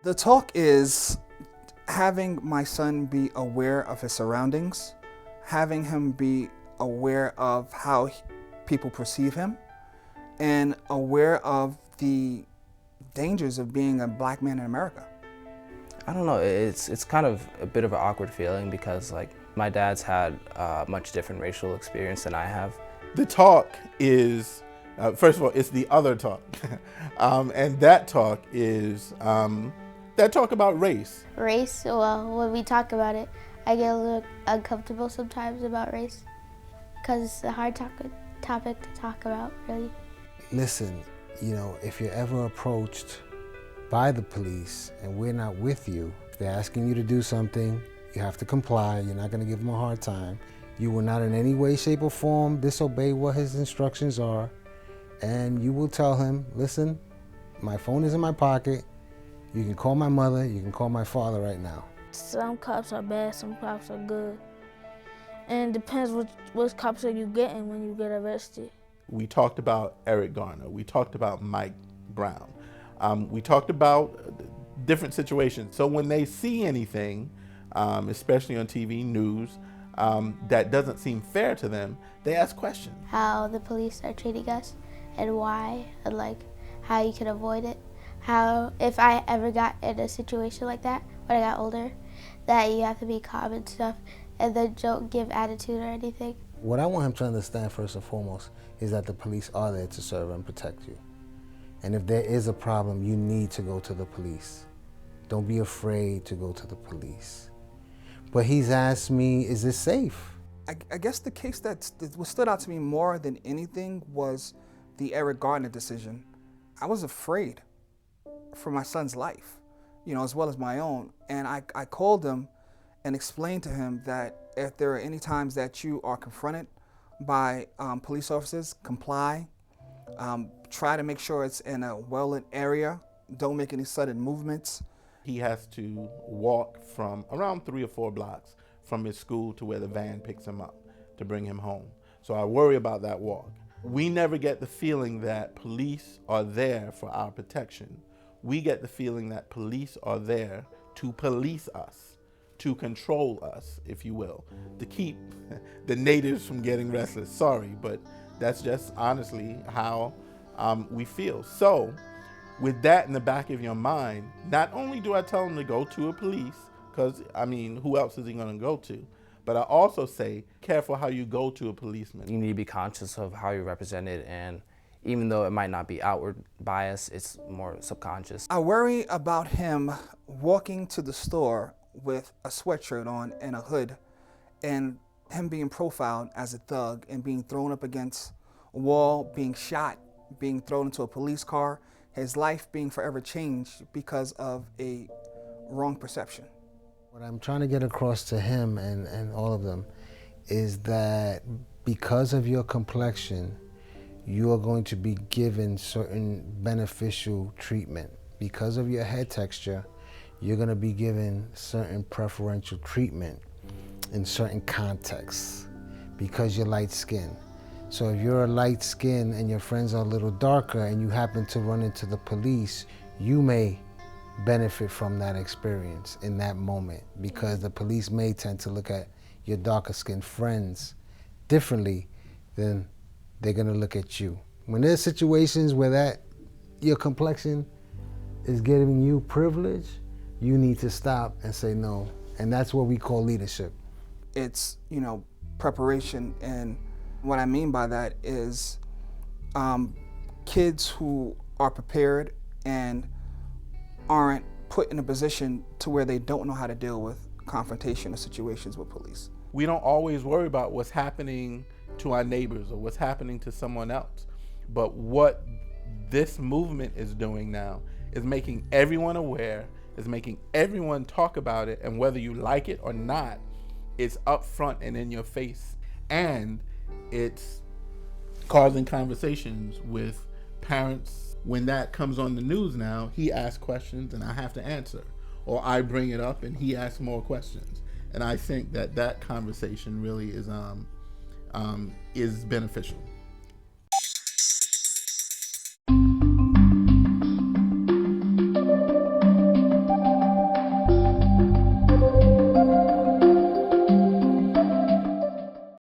The talk is having my son be aware of his surroundings, having him be aware of how people perceive him, and aware of the dangers of being a black man in America. I don't know, it's kind of a bit of an awkward feeling because like my dad's had a much different racial experience than I have. The talk is, first of all, it's the other talk. And that talk is, that talk about race. Race, well, when we talk about it, I get a little uncomfortable sometimes about race because it's a hard topic to talk about, really. Listen, you know, if you're ever approached by the police and we're not with you, if they're asking you to do something, you have to comply. You're not going to give them a hard time. You will not in any way, shape, or form disobey what his instructions are. And you will tell him, listen, my phone is in my pocket. You can call my mother, you can call my father right now. Some cops are bad, some cops are good. And it depends which cops are you getting when you get arrested. We talked about Eric Garner. We talked about Mike Brown. We talked about different situations. So when they see anything, especially on TV news, that doesn't seem fair to them, they ask questions. How the police are treating us and why, and like how you can avoid it. How if I ever got in a situation like that when I got older, that you have to be calm and stuff and then don't give attitude or anything. What I want him to understand first and foremost is that the police are there to serve and protect you. And if there is a problem, you need to go to the police. Don't be afraid to go to the police. But he's asked me, is this safe? I guess the case that stood out to me more than anything was the Eric Garner decision. I was afraid for my son's life, you know, as well as my own. And I called him and explained to him that if there are any times that you are confronted by police officers, comply. Try to make sure it's in a well-lit area. Don't make any sudden movements. He has to walk from around 3 or 4 blocks from his school to where the van picks him up to bring him home. So I worry about that walk. We never get the feeling that police are there for our protection. We get the feeling that police are there to police us, to control us, if you will, to keep the natives from getting restless. Sorry, but that's just honestly how we feel. So with that in the back of your mind, not only do I tell him to go to a police, because I mean, who else is he going to go to? But I also say, careful how you go to a policeman. You need to be conscious of how you're represented, and even though it might not be outward bias, it's more subconscious. I worry about him walking to the store with a sweatshirt on and a hood, and him being profiled as a thug and being thrown up against a wall, being shot, being thrown into a police car, his life being forever changed because of a wrong perception. What I'm trying to get across to him and all of them is that because of your complexion, you are going to be given certain beneficial treatment. Because of your head texture, you're going to be given certain preferential treatment in certain contexts because you're light skinned. So if you're a light skin and your friends are a little darker and you happen to run into the police, you may benefit from that experience in that moment because the police may tend to look at your darker skinned friends differently than they're gonna look at you. When there's situations where your complexion is giving you privilege, you need to stop and say no. And that's what we call leadership. It's, you know, preparation, and what I mean by that is kids who are prepared and aren't put in a position to where they don't know how to deal with confrontation or situations with police. We don't always worry about what's happening to our neighbors or what's happening to someone else. But what this movement is doing now is making everyone aware, is making everyone talk about it, and whether you like it or not, it's up front and in your face. And it's causing conversations with parents. When that comes on the news now, he asks questions and I have to answer. Or I bring it up and he asks more questions. And I think that conversation really is beneficial.